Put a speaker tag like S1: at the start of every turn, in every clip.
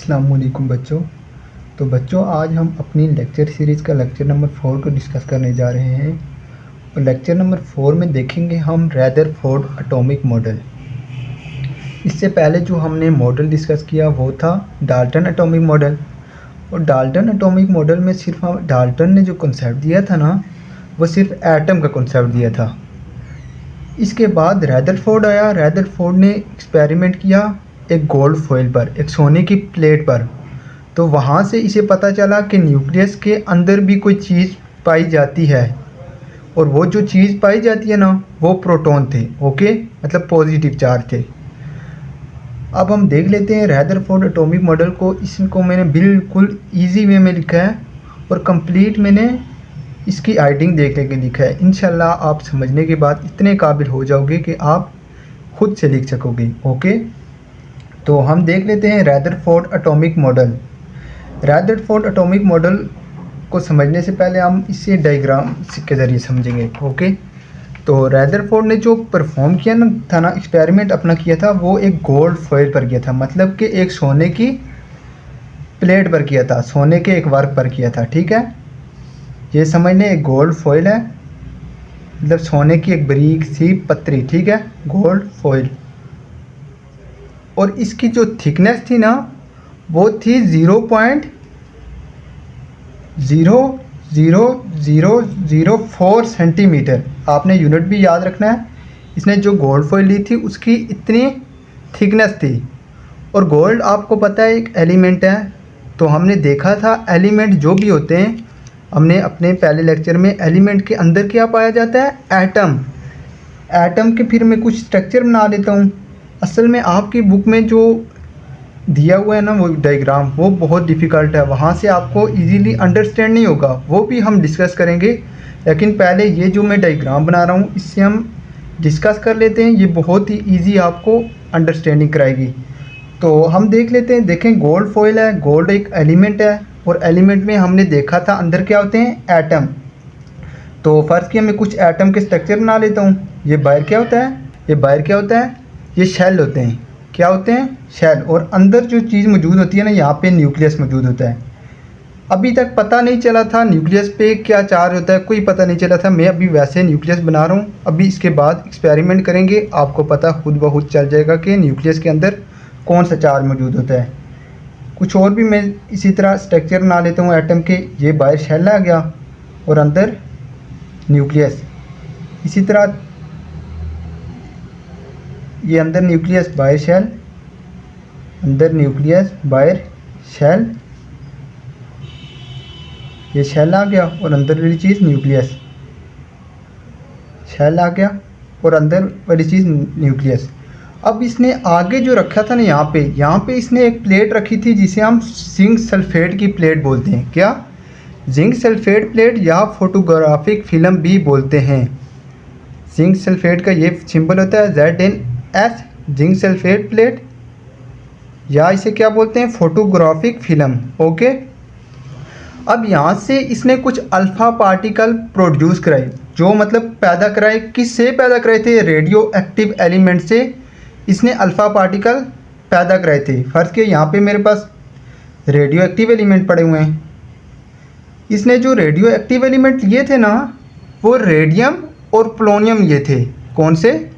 S1: अस्सलामुअलैकुम बच्चों। तो बच्चों, आज हम अपनी लेक्चर सीरीज़ का लेक्चर नंबर 4 को डिस्कस करने जा रहे हैं। और लेक्चर नंबर 4 में देखेंगे हम रदरफोर्ड एटॉमिक मॉडल। इससे पहले जो हमने मॉडल डिस्कस किया वो था डाल्टन एटॉमिक मॉडल। और डाल्टन एटॉमिक मॉडल में सिर्फ डाल्टन ने जो कॉन्सेप्ट दिया था ना, वो सिर्फ एटम का कॉन्सेप्ट दिया था। इसके बाद रदरफोर्ड आया। रदरफोर्ड ने एक्सपेरिमेंट किया एक गोल्ड फॉइल पर, एक सोने की प्लेट पर। तो वहाँ से इसे पता चला कि न्यूक्लियस के अंदर भी कोई चीज़ पाई जाती है, और वो जो चीज़ पाई जाती है ना, वो प्रोटॉन थे। ओके, मतलब पॉजिटिव चार्ज थे। अब हम देख लेते हैं रदरफोर्ड एटॉमिक मॉडल को। इसको मैंने बिल्कुल इजी वे में लिखा है और कंप्लीट मैंने इसकी राइटिंग देख लेके लिखा है। इंशाल्लाह आप समझने के बाद इतने काबिल हो जाओगे कि आप खुद से लिख सकोगे। ओके, तो हम देख लेते हैं Rutherford atomic model. Rutherford atomic model को समझने से पहले हम इसे डायग्राम के ज़रिए समझेंगे। ओके, तो रदरफोर्ड ने जो परफॉर्म किया ना था ना, एक्सपेरिमेंट अपना किया था, वो एक गोल्ड फॉइल पर किया था। मतलब कि एक सोने की प्लेट पर किया था, सोने के एक वर्क पर किया था। ठीक है, ये समझने, एक गोल्ड फॉइल है, मतलब सोने की एक बारीक सी पत्तरी। ठीक है, गोल्ड फॉइल। और इसकी जो थिकनेस थी ना, वो थी 0.00004 सेंटीमीटर। आपने यूनिट भी याद रखना है। इसने जो गोल्ड फॉइल ली थी उसकी इतनी थिकनेस थी। और गोल्ड आपको पता है एक एलिमेंट है। तो हमने देखा था एलिमेंट जो भी होते हैं, हमने अपने पहले लेक्चर में एलिमेंट के अंदर क्या पाया जाता है, एटम। एटम के फिर मैं कुछ स्ट्रक्चर बना लेता हूँ। असल में आपकी बुक में जो दिया हुआ है ना, वो डायग्राम, वो बहुत डिफ़िकल्ट है, वहाँ से आपको इजीली अंडरस्टैंड नहीं होगा। वो भी हम डिस्कस करेंगे, लेकिन पहले ये जो मैं डायग्राम बना रहा हूँ इससे हम डिस्कस कर लेते हैं। ये बहुत ही इजी आपको अंडरस्टैंडिंग कराएगी। तो हम देख लेते हैं। देखें, गोल्ड फॉइल है, गोल्ड एक एलिमेंट है, और एलिमेंट में हमने देखा था अंदर क्या होते हैं, एटम। तो फ़र्ज़ किया मैं कुछ एटम के स्ट्रक्चर बना लेता हूँ। ये बाहर क्या होता है, ये बाहर क्या होता है, ये शेल होते हैं। क्या होते हैं, शेल। और अंदर जो चीज़ मौजूद होती है ना, यहाँ पे न्यूक्लियस मौजूद होता है। अभी तक पता नहीं चला था न्यूक्लियस पे क्या चार्ज होता है, कोई पता नहीं चला था। मैं अभी वैसे न्यूक्लियस बना रहा हूँ। अभी इसके बाद एक्सपेरिमेंट करेंगे, आपको पता खुद ब खुद चल जाएगा कि न्यूक्लियस के अंदर कौन सा चार्ज मौजूद होता है। कुछ और भी मैं इसी तरह स्ट्रक्चर बना लेता हूँ एटम के। ये बाहर शेल आ गया और अंदर न्यूक्लियस। इसी तरह ये अंदर न्यूक्लियस, बाहर शेल, अंदर न्यूक्लियस, बाहर शेल। ये शेल आ गया और अंदर वाली चीज़ न्यूक्लियस। शेल आ गया और अंदर वाली चीज़ न्यूक्लियस। अब इसने आगे जो रखा था ना, यहाँ पे इसने एक प्लेट रखी थी जिसे हम जिंक सल्फेट की प्लेट बोलते हैं। क्या, जिंक सल्फेट प्लेट या फोटोग्राफिक फिल्म भी बोलते हैं। जिंक सल्फेट का ये सिंबल होता है ZnS, जिंक सल्फेट प्लेट, या इसे क्या बोलते हैं, फोटोग्राफिक फिल्म। ओके, अब यहाँ से इसने कुछ अल्फ़ा पार्टिकल प्रोड्यूस कराए, जो मतलब पैदा कराए। किससे पैदा कराए थे, रेडियो एक्टिव एलिमेंट से इसने अल्फ़ा पार्टिकल पैदा कराए थे। फ़र्ज़ के यहाँ पे मेरे पास रेडियो एक्टिव एलिमेंट पड़े हुए हैं। इसने जो रेडियो एक्टिव एलिमेंट लिए थे ना, वो रेडियम और पोलोनियम ये थे। कौन से,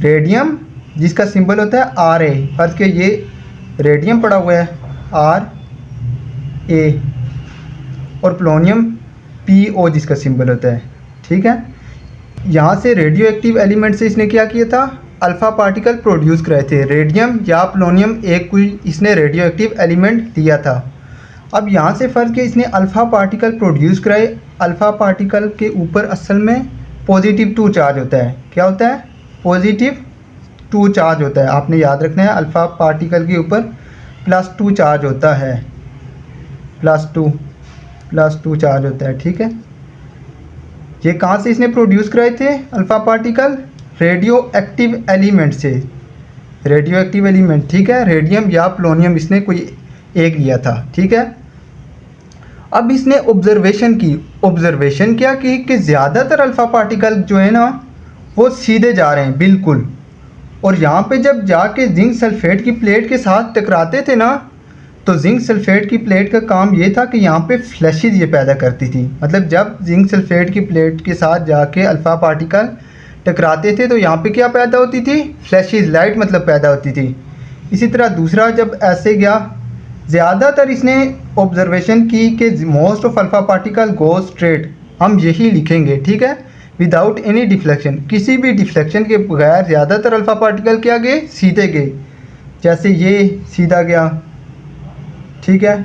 S1: रेडियम जिसका सिंबल होता है Ra। फ़र्ज़ के ये रेडियम पड़ा हुआ है Ra, और पोलोनियम Po जिसका सिंबल होता है। ठीक है, यहाँ से रेडियो एक्टिव एलिमेंट से इसने क्या किया था, अल्फ़ा पार्टिकल प्रोड्यूस कराए थे। रेडियम या पोलोनियम एक कोई इसने रेडियो एक्टिव एलिमेंट दिया था। अब यहाँ से फ़र्क है, इसने अल्फ़ा पार्टिकल प्रोड्यूस कराए। अल्फ़ा पार्टिकल के ऊपर असल में +2 चार्ज होता है। क्या होता है, +2 चार्ज होता है। आपने याद रखना है, अल्फ़ा पार्टिकल के ऊपर +2 चार्ज होता है, +2 चार्ज होता है। ठीक है, ये कहाँ से इसने प्रोड्यूस कराए थे alpha particle, radio active element से। रेडियो एक्टिव एलिमेंट, ठीक है, रेडियम या पोलोनियम इसने कोई एक लिया था। ठीक है, अब इसने ऑब्जर्वेशन की। ऑब्जर्वेशन क्या की कि ज़्यादातर अल्फ़ा पार्टिकल जो है ना, वो सीधे जा रहे हैं बिल्कुल। और यहाँ पे जब जाके जिंक सल्फेट की प्लेट के साथ टकराते थे ना, तो जिंक सल्फेट की प्लेट का काम ये था कि यहाँ पे फ्लैशेज ये पैदा करती थी। मतलब जब जिंक सल्फेट की प्लेट के साथ जाके अल्फ़ा पार्टिकल टकराते थे तो यहाँ पे क्या पैदा होती थी, फ्लैशेज, लाइट मतलब पैदा होती थी। इसी तरह दूसरा जब ऐसे गया, ज़्यादातर इसने ऑब्जर्वेशन की कि most of alpha particle go straight, हम यही लिखेंगे, ठीक है, विदाउट एनी डिफ्लेक्शन, किसी भी डिफ्लेक्शन के बगैर ज़्यादातर अल्फ़ा पार्टिकल क्या गए, सीधे गए। जैसे ये सीधा गया, ठीक है,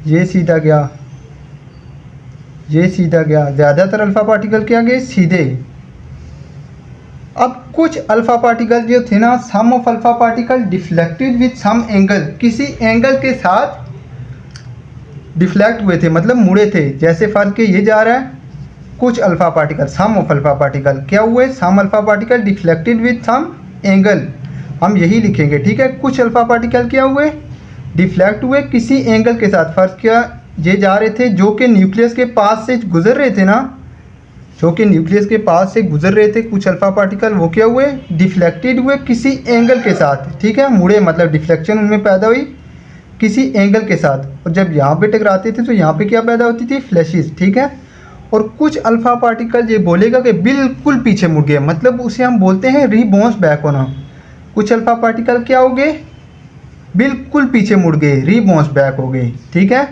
S1: ये सीधा गया, ये सीधा गया, ज़्यादातर अल्फ़ा पार्टिकल क्या गए, सीधे। अब कुछ अल्फ़ा पार्टिकल जो थे ना, some of alpha particle deflected with some angle, किसी एंगल के साथ डिफ्लेक्ट हुए थे, मतलब मुड़े थे। जैसे फर्ज के ये जा रहा है, कुछ alpha particle, some of alpha particle क्या हुए, some alpha particle deflected with some angle, हम यही लिखेंगे, ठीक है। कुछ अल्फ़ा पार्टिकल क्या हुए, डिफ्लेक्ट हुए किसी एंगल के साथ। फर्ज क्या ये जा रहे थे जो कि न्यूक्लियस के पास से गुजर रहे थे ना, जो कि न्यूक्लियस के पास से गुजर रहे थे कुछ अल्फ़ा पार्टिकल, वो क्या हुए, डिफ्लेक्टेड हुए किसी एंगल के साथ, ठीक है, मुड़े, मतलब डिफ्लेक्शन उनमें पैदा हुई किसी एंगल के साथ। और जब यहाँ पे टकराते थे तो यहाँ पे क्या पैदा होती थी, फ्लैशेस, ठीक है। और कुछ अल्फ़ा पार्टिकल ये बोलेगा कि बिल्कुल पीछे मुड़ गए, मतलब उसे हम बोलते हैं रीबाउंस बैक होना। कुछ अल्फ़ा पार्टिकल क्या हो गए, बिल्कुल पीछे मुड़ गए, रीबाउंस बैक हो गए, ठीक है।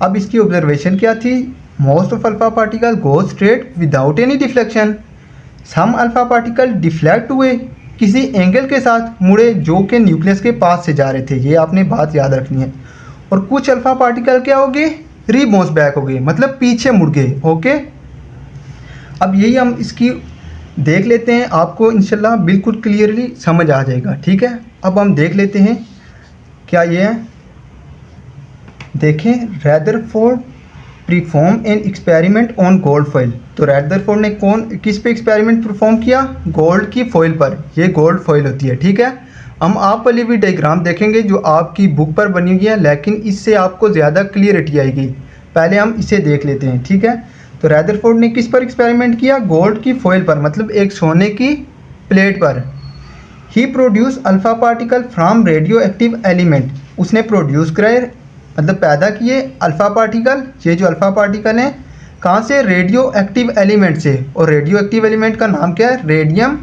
S1: अब इसकी ऑब्जर्वेशन क्या थी, most of alpha particle go straight without any deflection, some alpha particle deflect हुए किसी एंगल के साथ, मुड़े जो कि न्यूक्लियस के पास से जा रहे थे, ये आपने बात याद रखनी है। और कुछ अल्फ़ा पार्टिकल क्या हो गए, रीबाउंस बैक हो गए, मतलब पीछे मुड़ गए, ओके। अब यही हम इसकी देख लेते हैं, आपको इंशाल्लाह बिल्कुल क्लियरली समझ आ जाएगा, ठीक है। अब हम देख लेते हैं क्या ये है, देखें, Rutherford perform an experiment on gold foil. तो रदरफोर्ड ने किस पे एक्सपेरिमेंट परफॉर्म किया, गोल्ड की फॉइल पर। ये गोल्ड फॉइल होती है, ठीक है। हम आप वाली भी डायग्राम देखेंगे जो आपकी बुक पर बनी हुई है, लेकिन इससे आपको ज़्यादा क्लियरिटी आएगी। पहले हम इसे देख लेते हैं, ठीक है। तो रदरफोर्ड ने किस पर एक्सपेरिमेंट किया, गोल्ड की फॉइल पर, मतलब एक सोने की प्लेट पर। He produce alpha particle from radioactive element, उसने प्रोड्यूस कराए, मतलब पैदा किए अल्फ़ा पार्टिकल। ये जो अल्फ़ा पार्टिकल हैं कहाँ से, रेडियो एक्टिव एलिमेंट से। और रेडियो एक्टिव एलिमेंट का नाम क्या है, रेडियम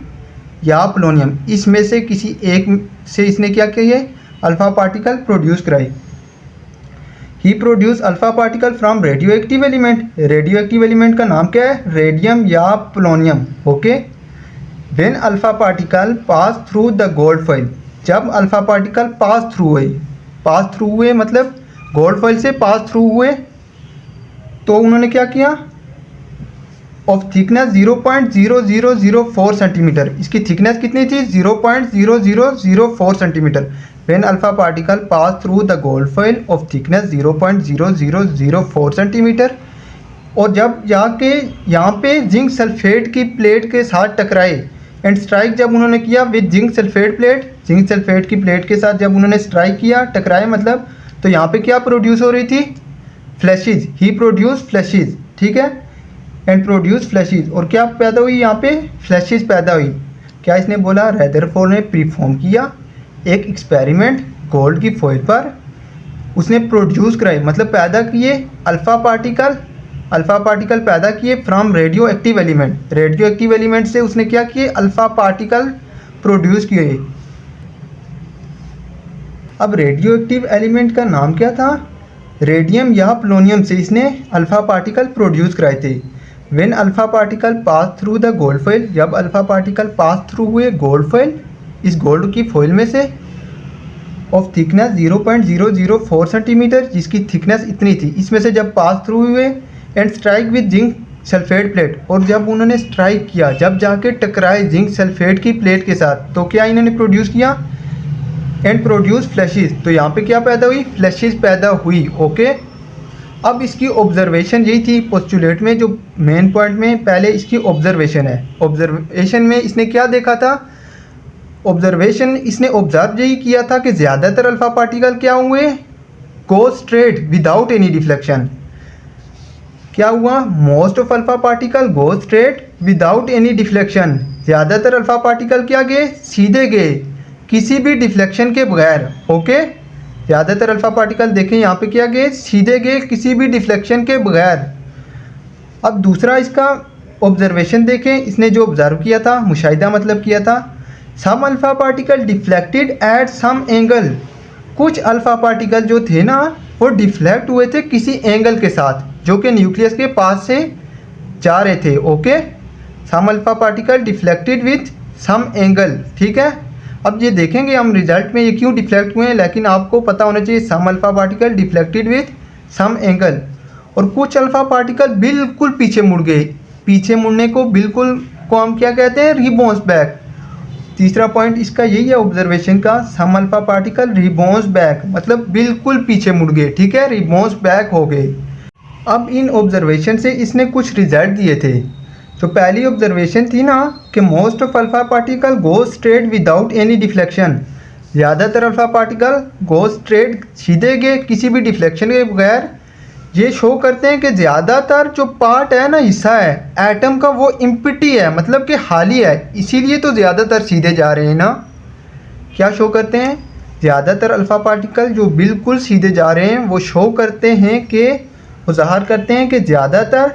S1: या पोलोनियम, इसमें से किसी एक से इसने क्या किया, अल्फ़ा पार्टिकल प्रोड्यूस कराए। He produce alpha particle from radioactive element, radioactive element का नाम क्या है, रेडियम या polonium, okay. When alpha particle pass through the gold foil, जब अल्फ़ा पार्टिकल पास थ्रू हुए मतलब गोल्ड फॉइल से पास थ्रू हुए, तो उन्होंने क्या किया, ऑफ थिकनेस 0.0004 सेंटीमीटर, इसकी थिकनेस कितनी थी, 0.0004 centimetre. When alpha particle pass through the gold foil of thickness 0.0004 centimetre, और जब जाके यहाँ पे जिंक सल्फेट की प्लेट के साथ टकराए, एंड स्ट्राइक जब उन्होंने किया with zinc sulphate plate, zinc sulphate की प्लेट के साथ जब उन्होंने स्ट्राइक किया, टकराए मतलब, तो यहाँ पे क्या प्रोड्यूस हो रही थी, फ्लैशेज, ही प्रोड्यूस फ्लैशेज, ठीक है, एंड प्रोड्यूस फ्लैशेज। और क्या पैदा हुई, यहाँ पे फ्लैशेज पैदा हुई। क्या इसने बोला, रदरफोर्ड ने परफॉर्म किया एक एक्सपेरिमेंट गोल्ड की फॉइल पर, उसने प्रोड्यूस कराए, मतलब पैदा किए अल्फ़ा पार्टिकल पैदा किए from radio active element, radioactive element से उसने क्या किए, अल्फ़ा पार्टिकल प्रोड्यूस किए। अब रेडियो एक्टिव एलिमेंट का नाम क्या था, रेडियम या पोलोनियम से इसने अल्फ़ा पार्टिकल प्रोड्यूस कराए थे। When alpha particle pass through the gold foil, जब अल्फ़ा पार्टिकल पास थ्रू हुए गोल्ड फॉइल, इस गोल्ड की फॉइल में से, ऑफ थिकनेस 0.004 सेंटीमीटर, जिसकी थिकनेस इतनी थी, इसमें से जब पास थ्रू हुए, and strike with zinc sulphate plate, और जब उन्होंने स्ट्राइक किया, जब जाके टकराए जिंक सल्फेट की प्लेट के साथ, तो क्या इन्होंने प्रोड्यूस किया, एंड प्रोड्यूस फ्लैशेज। तो यहाँ पे क्या पैदा हुई, फ्लैशेज पैदा हुई, ओके। अब इसकी ऑब्जर्वेशन यही थी पोस्टुलेट में, जो मेन पॉइंट में पहले इसकी ऑब्जर्वेशन है। ऑब्जर्वेशन में इसने क्या देखा था, ऑब्जर्वेशन इसने ऑब्जर्व यही किया था कि ज़्यादातर अल्फ़ा पार्टिकल क्या हुए, गो स्ट्रेट विदाउट एनी डिफ्लेक्शन। क्या हुआ, most of alpha particle go straight without any deflection, ज़्यादातर अल्फ़ा पार्टिकल क्या गए, सीधे गए किसी भी डिफ्लेक्शन के बगैर, ओके। ज़्यादातर अल्फ़ा पार्टिकल देखें यहाँ पे क्या गए, सीधे गए किसी भी डिफ्लेक्शन के बगैर। अब दूसरा इसका ऑब्जर्वेशन देखें, इसने जो ऑब्ज़र्व किया था, मुशाहिदा मतलब किया था, some alpha particle deflected at some angle. कुछ अल्फ़ा पार्टिकल जो थे ना वो डिफ्लेक्ट हुए थे किसी एंगल के साथ जो कि न्यूक्लियस के पास से जा रहे थे। Okay, some alpha particle deflected with some angle. ठीक है, अब ये देखेंगे हम रिजल्ट में ये क्यों डिफ्लेक्ट हुए हैं, लेकिन आपको पता होना चाहिए some alpha particle deflected with some angle. और कुछ अल्फ़ा पार्टिकल बिल्कुल पीछे मुड़ गए। पीछे मुड़ने को बिल्कुल को हम क्या कहते हैं, रिबाउंस बैक। तीसरा पॉइंट इसका यही है ऑब्जर्वेशन का, सम अल्फ़ा पार्टिकल रिबाउंस बैक, मतलब बिल्कुल पीछे मुड़ गए। ठीक है, रिबाउंस बैक हो गए। अब इन ऑब्जर्वेशन से इसने कुछ रिजल्ट दिए थे। तो पहली ऑब्जर्वेशन थी ना कि most of alpha particle go straight without any deflection. ज़्यादातर अल्फ़ा पार्टिकल गो स्ट्रेट, सीधे गए किसी भी डिफ्लेक्शन के बगैर। ये शो करते हैं कि ज़्यादातर जो पार्ट है ना, हिस्सा है एटम का, वो एम्प्टी है, मतलब कि खाली है, इसीलिए तो ज़्यादातर सीधे जा रहे हैं ना। क्या शो करते हैं, ज़्यादातर अल्फ़ा पार्टिकल जो बिल्कुल सीधे जा रहे हैं वो शो करते हैं कि वो ज़ाहिर करते हैं कि ज़्यादातर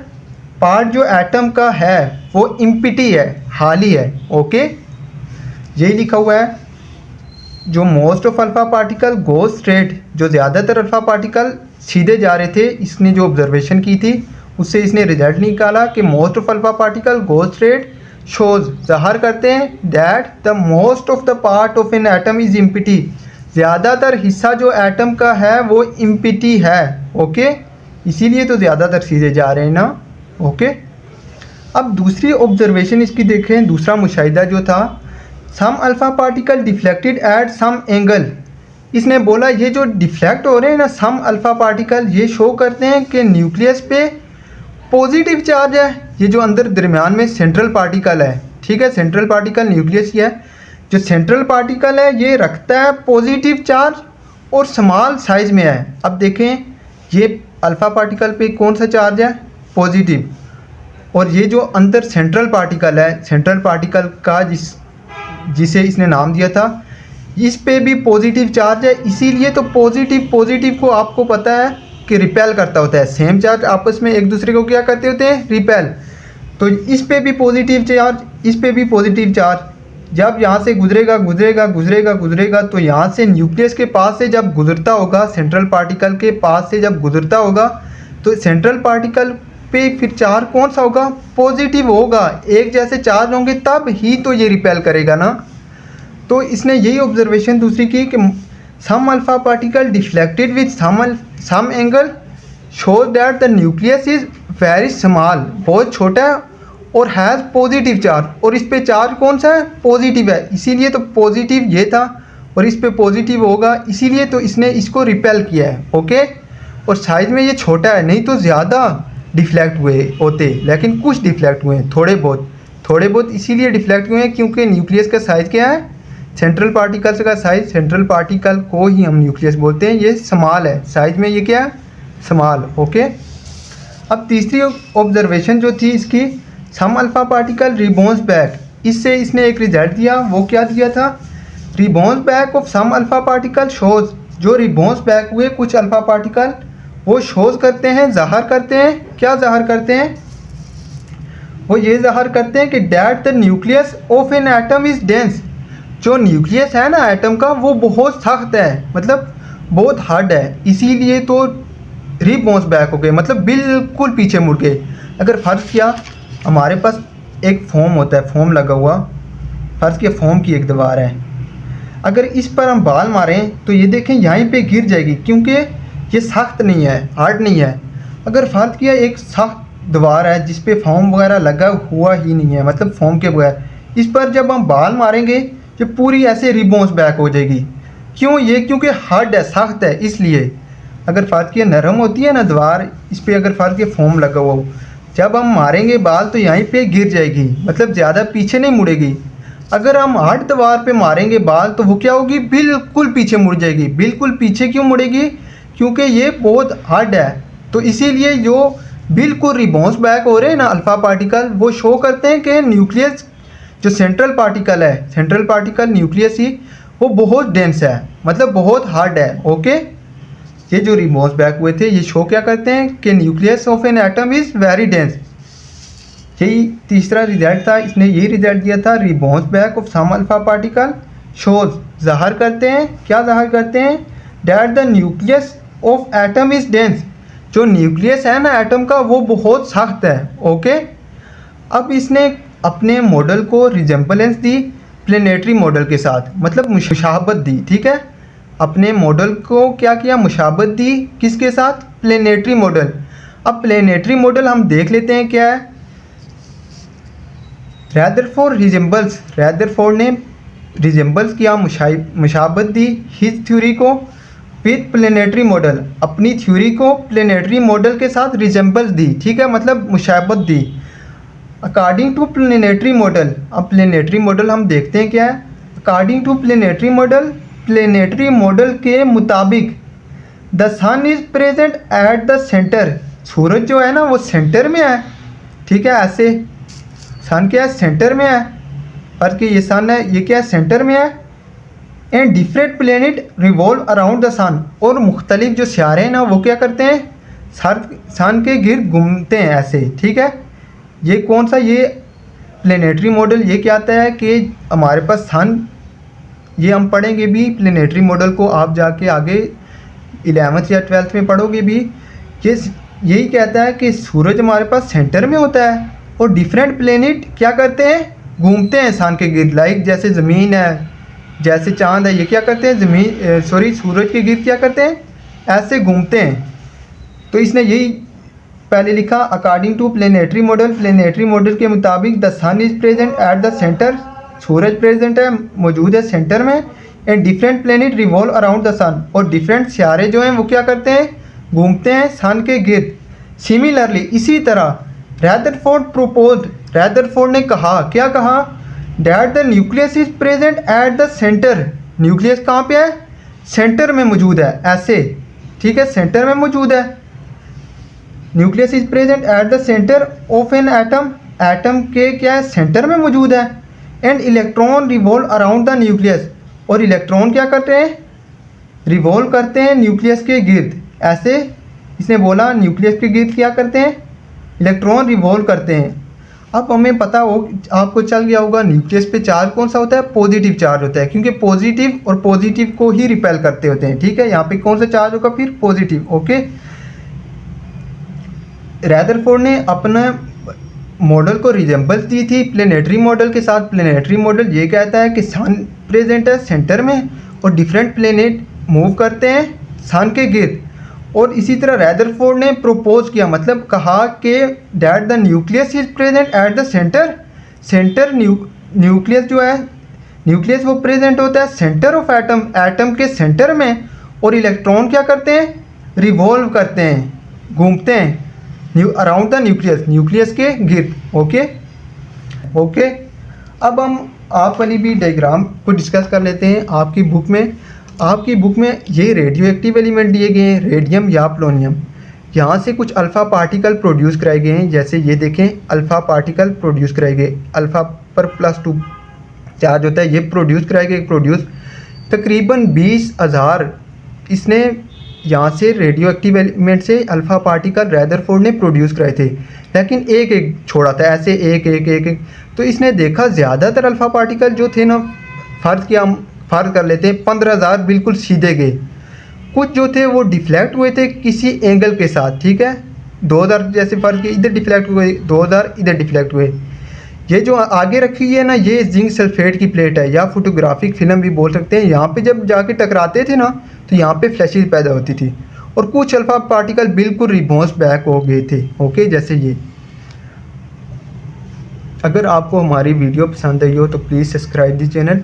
S1: पार्ट जो एटम का है वो एम्प्टी है, खाली है। ओके, यही लिखा हुआ है। जो most of alpha particle go straight, जो ज़्यादातर अल्फ़ा पार्टिकल सीधे जा रहे थे, इसने जो ऑब्जर्वेशन की थी उससे इसने रिजल्ट निकाला कि most of alpha particle go straight shows, ज़ाहिर करते हैं that the most of the part of an atom is empty. ज़्यादातर हिस्सा जो एटम का है वो एम्प्टी है। ओके, इसीलिए तो ज़्यादातर सीधे जा रहे हैं ना। ओके, अब दूसरी ऑब्जर्वेशन इसकी देखें, दूसरा मुशाहिदा जो था, some alpha particle deflected at some angle. इसने बोला ये जो डिफ्लेक्ट हो रहे हैं ना सम अल्फ़ा पार्टिकल, ये शो करते हैं कि न्यूक्लियस पे पॉजिटिव चार्ज है। ये जो अंदर दरमियान में सेंट्रल पार्टिकल है, ठीक है, सेंट्रल पार्टिकल न्यूक्लियस ही है, जो सेंट्रल पार्टिकल है ये रखता है पॉजिटिव चार्ज और स्मॉल साइज़ में है। अब देखें ये अल्फ़ा पार्टिकल पे कौन सा चार्ज है, पॉजिटिव, और ये जो अंदर सेंट्रल पार्टिकल है, सेंट्रल पार्टिकल का जिसे इसने नाम दिया था, इस पे भी पॉजिटिव चार्ज है। इसीलिए तो पॉजिटिव को आपको पता है कि रिपेल करता होता है। सेम चार्ज आपस में एक दूसरे को क्या करते होते हैं, रिपेल। तो इस पे भी पॉजिटिव चार्ज, इस पे भी पॉजिटिव चार्ज। जब यहाँ से गुजरेगा तो यहाँ से न्यूक्लियस के पास से जब गुजरता होगा, सेंट्रल पार्टिकल के पास से जब गुजरता होगा, तो सेंट्रल पार्टिकल पे फिर चार्ज कौन सा होगा, पॉजिटिव होगा। एक जैसे चार्ज होंगे तब ही तो ये रिपेल करेगा ना। तो इसने यही ऑब्जर्वेशन दूसरी की कि some alpha particle deflected with some angle show that the nucleus is very small, बहुत छोटा है, और हैज़ पॉजिटिव चार्ज, और इस पे चार्ज कौन सा है, पॉजिटिव है। इसीलिए तो पॉजिटिव ये था और इस पे पॉजिटिव होगा, इसीलिए तो इसने इसको रिपेल किया है। ओके, और साइज़ में ये छोटा है, नहीं तो ज़्यादा डिफ्लेक्ट हुए होते, लेकिन कुछ डिफ्लेक्ट हुए हैं, थोड़े बहुत इसीलिए डिफ्लेक्ट हुए हैं क्योंकि न्यूक्लियस का साइज़ क्या है, सेंट्रल पार्टिकल्स का साइज़, सेंट्रल पार्टिकल को ही हम न्यूक्लियस बोलते हैं, ये स्मॉल है, साइज़ में ये क्या है, स्मॉल। ओके, अब तीसरी ऑब्जर्वेशन जो थी इसकी, some alpha particle rebounce back, इससे इसने एक रिजल्ट दिया। वो क्या दिया था, rebounce back of some alpha particle shows, जो रिबाउंस बैक हुए कुछ अल्फ़ा पार्टिकल वो शोज करते हैं, ज़ाहिर करते हैं, क्या ज़ाहिर करते हैं, वो ये ज़ाहिर करते हैं कि that the nucleus of an atom is dense. जो न्यूक्लियस है ना एटम का वो बहुत सख्त है, मतलब बहुत हार्ड है, इसीलिए तो रिबाउंस बैक हो गए, मतलब बिल्कुल पीछे मुड़ गए। अगर फ़र्ज़ किया हमारे पास एक फोम होता है, फोम लगा हुआ, फ़र्ज़ किया फोम की एक दीवार है, अगर इस पर हम बाल मारें तो ये देखें यहीं पे गिर जाएगी क्योंकि ये सख्त नहीं है, हार्ड नहीं है। अगर फ़र्ज़ किया एक सख्त दीवार है जिस पे फोम वगैरह लगा हुआ ही नहीं है, मतलब फोम के बगैर, इस पर जब हम बाल मारेंगे ये पूरी ऐसे रिबाउंस बैक हो जाएगी। क्यों, ये क्योंकि हार्ड है, सख्त है, इसलिए। अगर फ़र्ज़ किया नरम होती है ना दीवार, इस पर अगर फ़र्ज़ किया फोम लगा हुआ हो, जब हम मारेंगे बाल तो यहीं पे गिर जाएगी, मतलब ज़्यादा पीछे नहीं मुड़ेगी। अगर हम हार्ड दीवार पे मारेंगे बाल तो वो क्या होगी, बिल्कुल पीछे मुड़ जाएगी। बिल्कुल पीछे क्यों मुड़ेगी, क्योंकि ये बहुत हार्ड है। तो इसीलिए जो बिल्कुल रिबाउंस बैक हो रहे हैं ना अल्फ़ा पार्टिकल, वो शो करते हैं कि न्यूक्लियस जो सेंट्रल पार्टिकल है, सेंट्रल पार्टिकल न्यूक्लियस ही, वो बहुत डेंस है, मतलब बहुत हार्ड है। ओके, ये जो रिबॉन्स बैक हुए थे ये शो क्या करते हैं कि nucleus of an atom is very dense. यही तीसरा रिजल्ट था, इसने यही रिजल्ट दिया था, rebounds back of some alpha particle shows, ज़ाहिर करते हैं, क्या ज़ाहिर करते हैं, that the nucleus of atom is dense, जो न्यूक्लियस है ना एटम का वो बहुत सख्त है। ओके, अब इसने अपने मॉडल को रिजेम्बलेंस दी प्लेनेटरी मॉडल के साथ, मतलब मुशाबत दी। ठीक है, अपने मॉडल को क्या किया, मुशाबत दी, किसके साथ, प्लेनेटरी मॉडल। अब प्लेनेटरी मॉडल हम देख लेते हैं क्या है। रैदरफोर्ड रिजेम्बल्स, रैदरफोर्ड ने रिजेम्बल्स किया, मुशाबत दी हिज थ्योरी को विथ प्लेनेटरी मॉडल, अपनी थ्योरी को प्लेनेटरी मॉडल के साथ रिजेम्बल्स दी। ठीक है, मतलब मुशाबत दी अकॉर्डिंग टू प्लेनेटरी मॉडल। अब प्लेनेटरी मॉडल हम देखते हैं क्या है। According to planetary model, planetary model के मुताबिक the sun is present at the centre, सूरज जो है ना वो सेंटर में है। ठीक है, ऐसे सन क्या है, सेंटर में है, पर कि ये सन है ये क्या है, सेंटर में है। And different planet revolve around the sun, और मुख्तलिफ जो सियारे हैं ना वो क्या करते हैं, सन के गिर्द घूमते हैं ऐसे। ठीक है, ये कौन सा, ये प्लेनेटरी मॉडल ये क्या आता है कि हमारे पास सन, ये हम पढ़ेंगे भी प्लेनेटरी मॉडल को, आप जाके आगे 11th या 12th में पढ़ोगे भी। ये यही कहता है कि सूरज हमारे पास सेंटर में होता है और डिफरेंट प्लेनेट क्या करते हैं, घूमते हैं सन के गिर्द। लाइक जैसे ज़मीन है, जैसे चांद है, ये क्या करते हैं, सूरज के गिर्द क्या करते हैं, ऐसे घूमते हैं। तो इसने यही पहले लिखा, according to planetary model, planetary model के मुताबिक the sun is present at the centre, सूरज प्रेजेंट है, मौजूद है सेंटर में। And different planet revolve around the sun, और डिफरेंट सियारे जो हैं वो क्या करते हैं, घूमते हैं सन के गिर्द। सिमिलरली, इसी तरह रैदरफोर्ड प्रोपोज्ड, रैदरफोर्ड ने कहा, क्या कहा, that the nucleus is present at the centre, nucleus कहाँ पे है, सेंटर में मौजूद है, ऐसे। ठीक है, सेंटर में मौजूद है, nucleus is present at the centre of an atom, atom के क्या है, सेंटर में मौजूद है। And electron revolve around the nucleus, और इलेक्ट्रॉन क्या करते हैं, रिवॉल्व करते हैं न्यूक्लियस के गिर्द, ऐसे इसने बोला, न्यूक्लियस के गिर्द क्या करते हैं, इलेक्ट्रॉन रिवॉल्व करते हैं। अब हमें पता हो, आपको चल गया होगा, न्यूक्लियस पे चार्ज कौन सा होता है, पॉजिटिव चार्ज होता है, क्योंकि पॉजिटिव और पॉजिटिव को ही रिपेल करते होते हैं। ठीक है, यहाँ पे कौन सा चार्ज होगा, फिर पॉजिटिव। ओके, रैदरफोर्ड ने अपना मॉडल को रिजेम्बल्स दी थी प्लेनेटरी मॉडल के साथ। प्लेनेटरी मॉडल ये कहता है कि सन प्रेजेंट है सेंटर में और डिफरेंट प्लेनेट मूव करते हैं सन के गिर्द। और इसी तरह रैदरफोर्ड ने प्रोपोज किया, मतलब कहा कि that the nucleus is present at the centre, centre nucleus जो है, न्यूक्लियस वो प्रेजेंट होता है सेंटर ऑफ एटम, एटम के सेंटर में। और इलेक्ट्रॉन क्या करते हैं, रिवॉल्व करते हैं, घूमते हैं अराउंड द न्यूक्लियस, न्यूक्लियस के गिर्द। ओके, अब हम आप वाली भी डायग्राम को डिस्कस कर लेते हैं। आपकी बुक में ये रेडियो एक्टिव एलिमेंट दिए गए हैं, रेडियम या पोलोनियम। यहाँ से कुछ अल्फ़ा पार्टिकल प्रोड्यूस कराए गए हैं, जैसे ये देखें, अल्फ़ा पार्टिकल प्रोड्यूस कराए गए, अल्फ़ा पर +2 चार्ज होता है, ये प्रोड्यूस कराए गए, तकरीबन 20,000 इसने यहाँ से रेडियो एक्टिव एलिमेंट से अल्फ़ा पार्टिकल रैदरफोर्ड ने प्रोड्यूस कराए थे, लेकिन एक एक छोड़ा था, ऐसे एक। तो इसने देखा ज़्यादातर अल्फ़ा पार्टिकल जो थे ना, फ़र्ज़ कर लेते हैं 15,000 बिल्कुल सीधे गए, कुछ जो थे वो डिफ्लेक्ट हुए थे किसी एंगल के साथ। ठीक है, 2000 जैसे फ़र्ज़ किए, इधर डिफ्लेक्ट हुए 2000, इधर डिफ्लेक्ट हुए। ये जो आगे रखी है ना, ये जिंक सल्फेट की प्लेट है, या फोटोग्राफिक फिल्म भी बोल सकते हैं। यहाँ पे जब जाके टकराते थे ना, तो यहाँ पे फ्लैशेस पैदा होती थी, और कुछ अल्फ़ा पार्टिकल बिल्कुल रिबॉन्स बैक हो गए थे। ओके, जैसे ये। अगर आपको हमारी वीडियो पसंद आई हो तो प्लीज़ सब्सक्राइब दी चैनल।